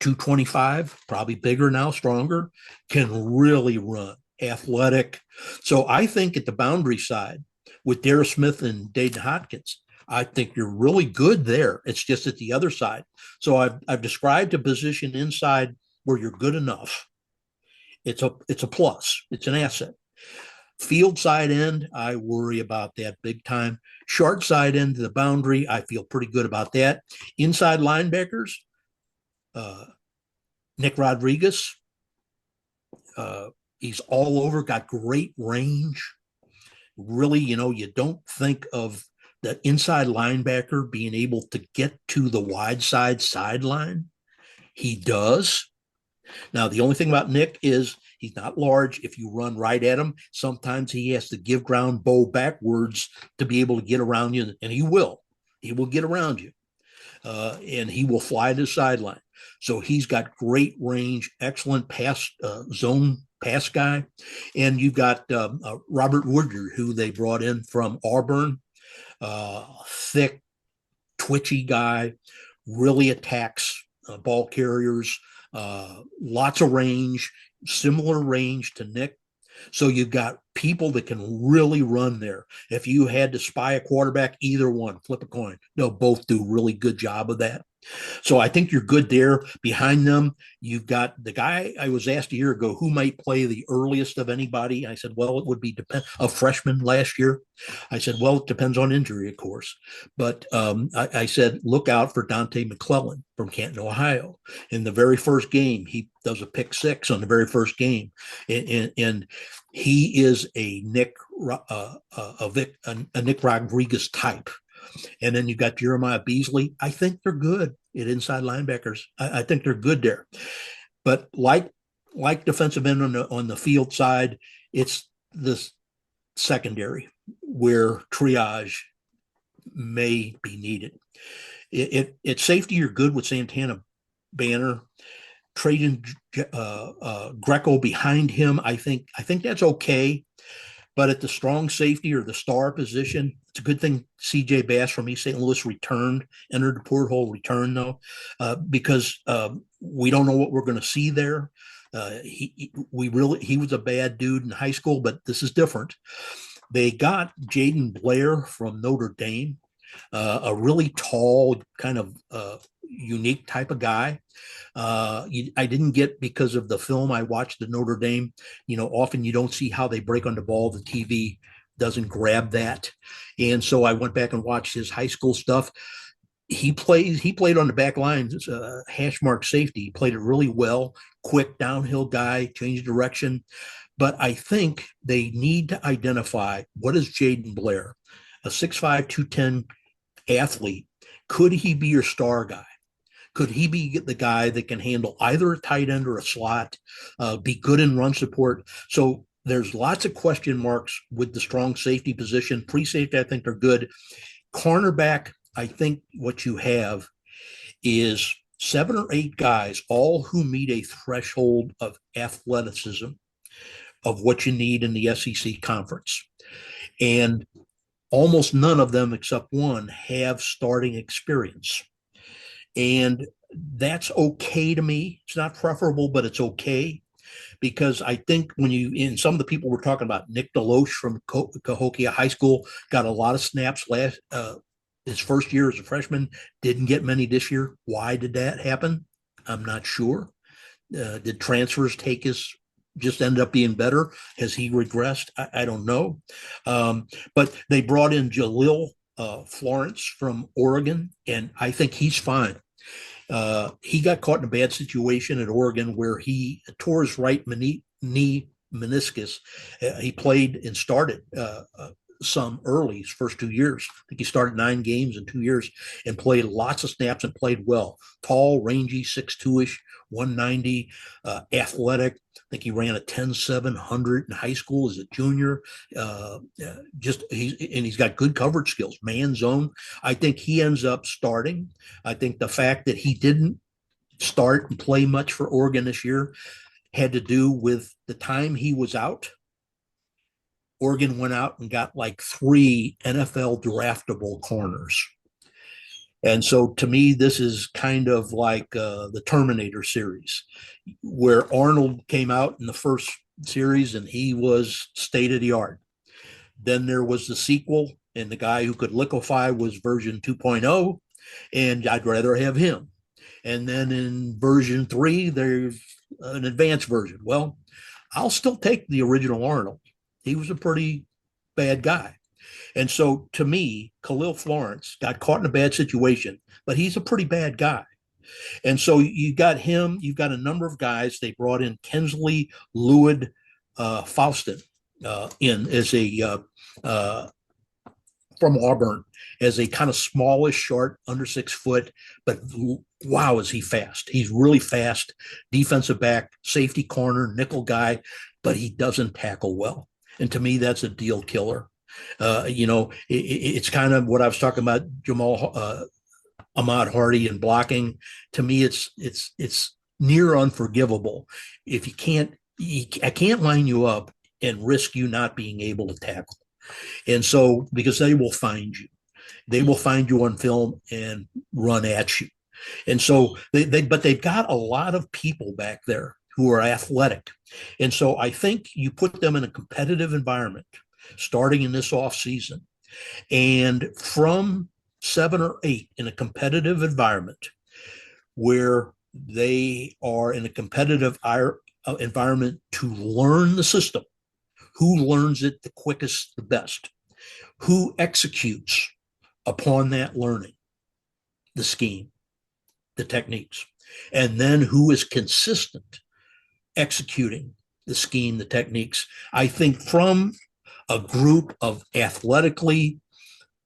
B: 225, probably bigger now, stronger, can really run, athletic. So I think at the boundary side with Dara Smith and Dayton Hopkins, I think you're really good there. It's just at the other side. So I've described a position inside where you're good enough. It's a plus. It's an asset. Field side end, I worry about that big time. Short side end to the boundary, I feel pretty good about that. Inside linebackers, uh, Nick Rodriguez, he's all over, got great range. Really, you don't think of the inside linebacker being able to get to the wide side sideline. He does. Now, the only thing about Nick is he's not large. If you run right at him, sometimes he has to give ground, bow backwards to be able to get around you, and he will. He will get around you, and he will fly to the sideline. So he's got great range, excellent pass zone pass guy. And you've got Robert Woodard, who they brought in from Auburn, thick, twitchy guy, really attacks ball carriers, lots of range, similar range to Nick. So you've got people that can really run there. If you had to spy a quarterback, either one, flip a coin. They'll both do a really good job of that. So I think you're good there. Behind them, you've got the guy I was asked a year ago who might play the earliest of anybody. I said, well, it would be a freshman last year. I said, well, it depends on injury, of course. But I said, look out for Dante McClellan from Canton, Ohio. In the very first game, he does a pick six on the very first game. And he is a Nick Rodriguez type. And then you got Jeremiah Beasley. I think they're good at inside linebackers. I think they're good there. But like defensive end on the field side, it's this secondary where triage may be needed. At safety, you're good with Santana Banner. Trajan Greco behind him, I think that's okay. But at the strong safety or the star position, it's a good thing C.J. Bass from East St. Louis entered the porthole return, though, because we don't know what we're going to see there. He was a bad dude in high school, but this is different. They got Jaden Blair from Notre Dame, a really tall, kind of unique type of guy. I didn't get, because of the film I watched at Notre Dame, often you don't see how they break on the ball. The TV doesn't grab that. And so I went back and watched his high school stuff. He played on the back line as a hash mark safety. He played it really well, quick downhill guy, changed direction. But I think they need to identify, what is Jaden Blair, a 6'5", 210 athlete. Could he be your star guy? Could he be the guy that can handle either a tight end or a slot, be good in run support? So there's lots of question marks with the strong safety position. Free safety, I think they're good. Cornerback, I think what you have is 7 or 8 guys, all who meet a threshold of athleticism of what you need in the SEC conference. And almost none of them, except one, have starting experience. And that's okay to me. It's not preferable, but it's okay. Because I think in some of the people we're talking about, Nick Deloche from Cahokia High School got a lot of snaps his first year as a freshman, didn't get many this year. Why did that happen? I'm not sure. Did transfers just ended up being better? Has he regressed? I don't know. But they brought in Jalil Florence from Oregon, and I think he's fine. He got caught in a bad situation at Oregon where he tore his right knee meniscus. He played and started some early, his first 2 years. I think he started 9 games in 2 years and played lots of snaps and played well. Tall, rangy, 6'2"-ish, 190, athletic. I think he ran a 10.700 in high school as a junior. He's got good coverage skills, man zone. I think he ends up starting. I think the fact that he didn't start and play much for Oregon this year had to do with the time he was out. Oregon went out and got like 3 NFL draftable corners. And so to me, this is kind of like the Terminator series, where Arnold came out in the first series and he was state of the art. Then there was the sequel, and the guy who could liquefy was version 2.0, and I'd rather have him. And then in version 3, there's an advanced version. Well, I'll still take the original Arnold. He was a pretty bad guy. And so to me, Khalil Florence got caught in a bad situation, but he's a pretty bad guy. And so you got him, you've got a number of guys. They brought in Kensley Lewid Faustin in as a from Auburn as a kind of smallish, short, under 6 foot, but wow, is he fast. He's really fast, defensive back, safety corner, nickel guy, but he doesn't tackle well. And to me, that's a deal killer. It's kind of what I was talking about, Ahmad Hardy and blocking. To me, it's near unforgivable if I can't line you up and risk you not being able to tackle. And so, because they will find you on film and run at you. And so but they've got a lot of people back there who are athletic. And so I think you put them in a competitive environment starting in this off season, and from 7 or 8 in a competitive environment where they are in a competitive environment to learn the system. Who learns it the quickest, the best? Who executes upon that learning, the scheme, the techniques? And then who is consistent executing the scheme, the techniques? I think from a group of athletically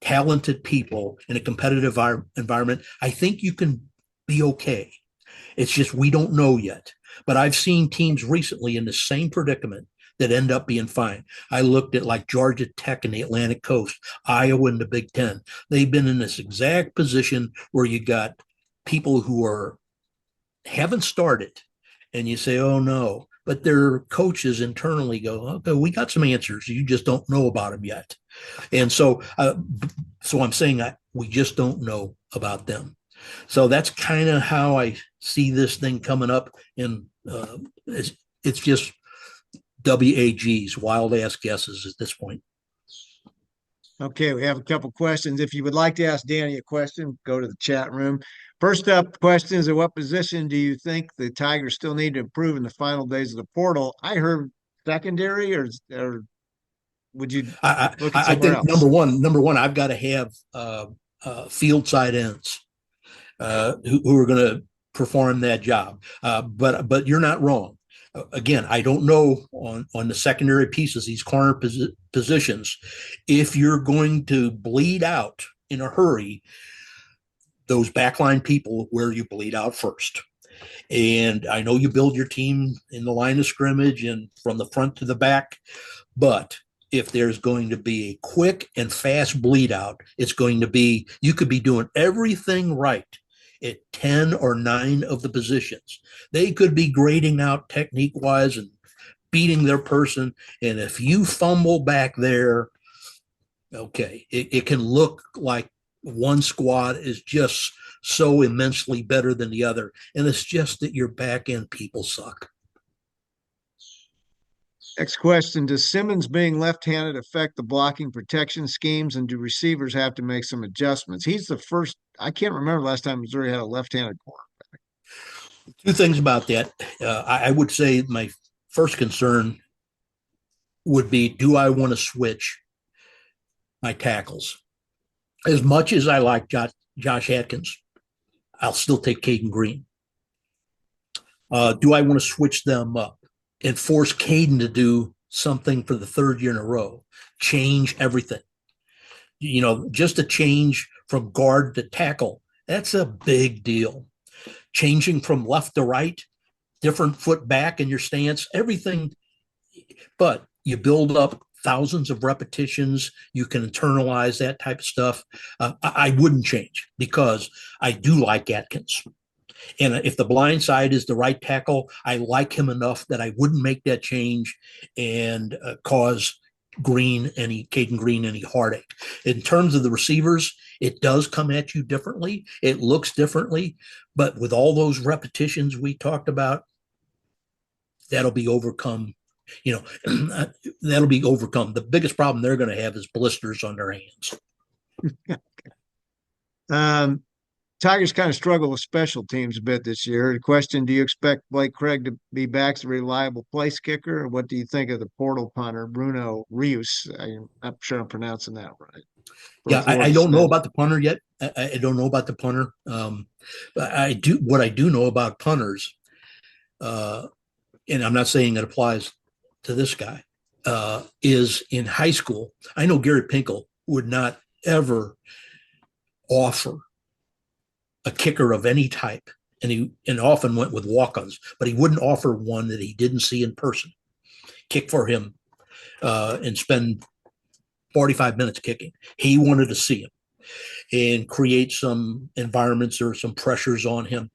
B: talented people in a competitive environment, I think you can be okay. It's just we don't know yet. But I've seen teams recently in the same predicament that end up being fine. I looked at like Georgia Tech in the Atlantic Coast, Iowa in the Big Ten. They've been in this exact position where you got people who haven't started, and you say, oh no, but their coaches internally go, okay, we got some answers. You just don't know about them yet. And so I'm saying we just don't know about them. So that's kind of how I see this thing coming up. And it's just WAGs, wild ass guesses at this point.
A: Okay, we have a couple questions. If you would like to ask Danny a question, go to the chat room. First up, question is, at what position do you think the Tigers still need to improve in the final days of the portal? I heard secondary, or would you look at
B: I
A: somewhere
B: think
A: else?
B: number one, I've got to have field side ends who are going to perform that job. But you're not wrong. Again, I don't know on the secondary pieces, these corner positions, if you're going to bleed out in a hurry, those backline people where you bleed out first. And I know you build your team in the line of scrimmage and from the front to the back, but if there's going to be a quick and fast bleed out, it's going to be, you could be doing everything right at 10 or 9 of the positions. They could be grading out technique wise and beating their person. And if you fumble back there, okay, it can look like one squad is just so immensely better than the other. And it's just that your back end people suck.
A: Next question, does Simmons being left-handed affect the blocking protection schemes, and do receivers have to make some adjustments? He's the first, I can't remember last time Missouri had a left-handed corner.
B: 2 things about that. I would say my first concern would be, do I want to switch my tackles? As much as I like Josh Atkins, I'll still take Caden Green. Do I want to switch them up and force Caden to do something for the 3rd year in a row? Change everything. Just a change from guard to tackle, that's a big deal. Changing from left to right, different foot back in your stance, everything. But you build up thousands of repetitions. You can internalize that type of stuff. I wouldn't change because I do like Atkins. And if the blind side is the right tackle, I like him enough that I wouldn't make that change and cause Caden Green any heartache. In terms of the receivers, it does come at you differently. It looks differently, but with all those repetitions we talked about, that'll be overcome. That'll be overcome. The biggest problem they're going to have is blisters on their hands.
A: Tigers kind of struggle with special teams a bit this year. The question: do you expect Blake Craig to be back as a reliable place kicker, or what do you think of the portal punter Bruno Rios? I'm not sure I'm pronouncing that right.
B: Yeah, I don't know about the punter yet. I don't know about the punter. But I do. What I do know about punters, and I'm not saying it applies to this guy, is in high school. I know Gary Pinkel would not ever offer a kicker of any type, and he often went with walk-ons, but he wouldn't offer one that he didn't see in person kick for him and spend 45 minutes kicking. He wanted to see him and create some environments or some pressures on him,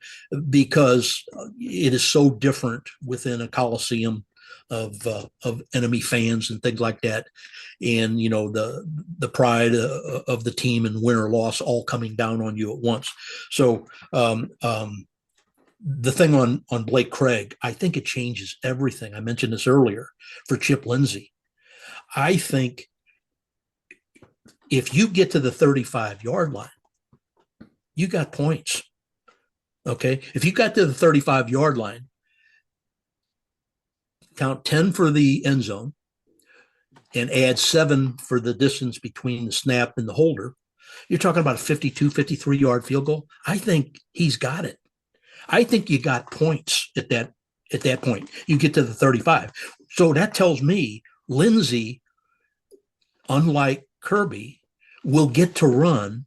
B: because it is so different within a coliseum of enemy fans and things like that, and the pride of the team and win or loss all coming down on you at once. So the thing on Blake Craig, I think it changes everything. I mentioned this earlier for Chip Lindsey. I think if you get to the 35-yard line, you got points. Okay. If you got to the 35-yard line, count 10 for the end zone and add 7 for the distance between the snap and the holder, you're talking about a 52, 53-yard field goal. I think he's got it. I think you got points at that point. You get to the 35. So that tells me Lindsey, unlike Kirby, will get to run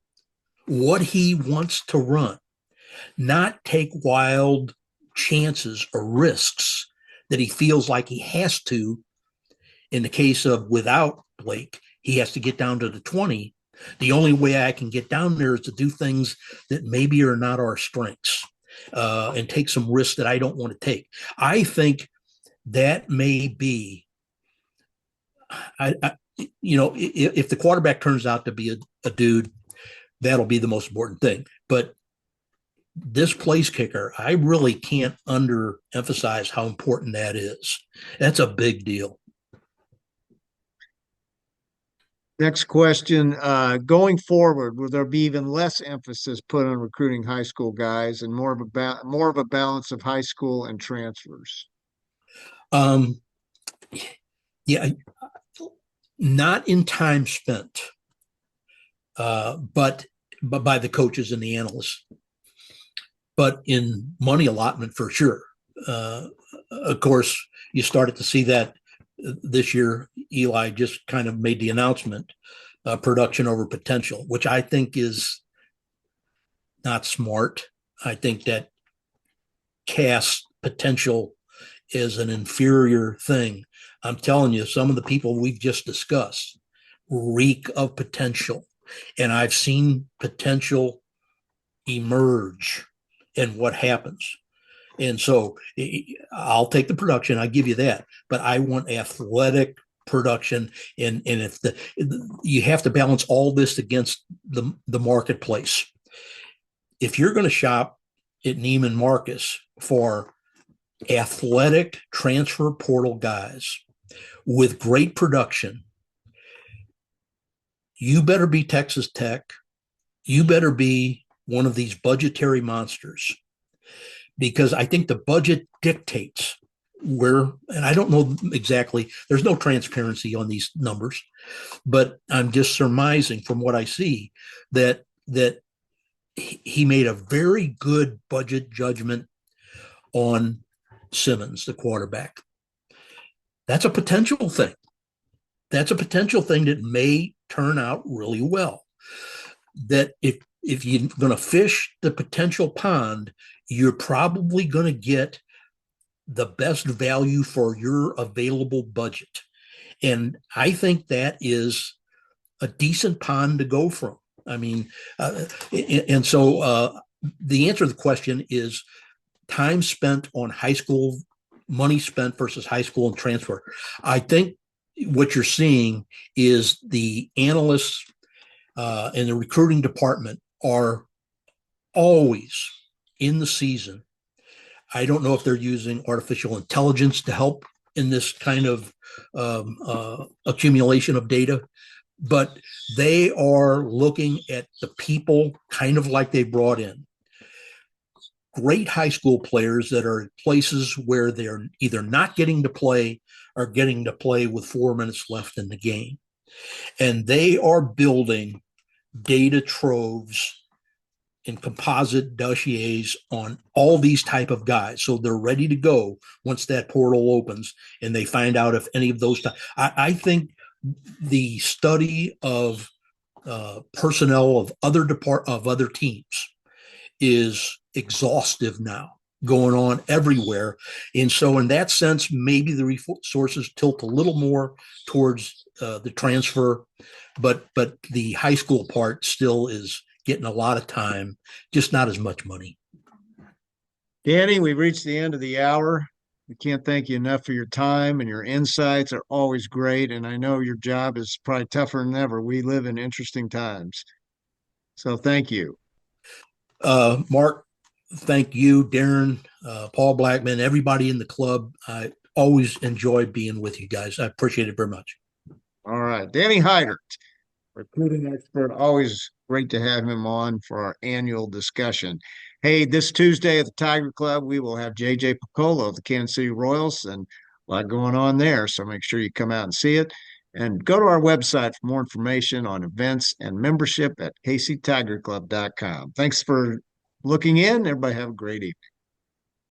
B: what he wants to run, not take wild chances or risks that he feels like he has to. In the case of without Blake, he has to get down to the 20. The only way I can get down there is to do things that maybe are not our strengths, and take some risks that I don't want to take. I think that may be, if the quarterback turns out to be a dude, that'll be the most important thing. But this place kicker, I really can't underemphasize how important that is. That's a big deal.
A: Next question. Going forward, will there be even less emphasis put on recruiting high school guys and more of a balance of high school and transfers?
B: Yeah, not in time spent, but by the coaches and the analysts, but in money allotment for sure. Of course, you started to see that this year. Eli just kind of made the announcement, production over potential, which I think is not smart. I think that casts potential as an inferior thing. I'm telling you, some of the people we've just discussed reek of potential, and I've seen potential emerge and what happens. And so I'll take the production, I give you that, but I want athletic production. And if you have to balance all this against the marketplace. If you're going to shop at Neiman Marcus for athletic transfer portal guys with great production, you better be Texas Tech. You better be one of these budgetary monsters, because I think the budget dictates where, and I don't know exactly, there's no transparency on these numbers, but I'm just surmising from what I see that he made a very good budget judgment on Simmons, the quarterback. That's a potential thing. That's a potential thing that may turn out really well. That if you're going to fish the potential pond, you're probably going to get the best value for your available budget. And I think that is a decent pond to go from. I mean, and so the answer to the question is time spent on high school, money spent versus high school and transfer. I think what you're seeing is the analysts in the recruiting department are always in the season. I don't know if they're using artificial intelligence to help in this kind of accumulation of data, but they are looking at the people kind of like they brought in great high school players that are places where they're either not getting to play or getting to play with 4 minutes left in the game. And they are building data troves and composite dossiers on all these type of guys. So they're ready to go once that portal opens and they find out if any of those. I think the study of personnel of other teams is exhaustive now, going on everywhere. And so in that sense, maybe the resources tilt a little more towards the transfer, but the high school part still is getting a lot of time, just not as much money.
A: Danny, we've reached the end of the hour. We can't thank you enough for your time, and your insights are always great. And I know your job is probably tougher than ever. We live in interesting times. So thank you.
B: Mark, thank you, Darren, Paul Blackman, everybody in the club. I always enjoy being with you guys. I appreciate it very much.
A: All right. Danny Heitert, recruiting expert. Always great to have him on for our annual discussion. Hey, this Tuesday at the Tiger Club, we will have JJ Piccolo of the Kansas City Royals, and a lot going on there. So make sure you come out and see it. And go to our website for more information on events and membership at kctigerclub.com. Thanks for looking in. Everybody have a great evening.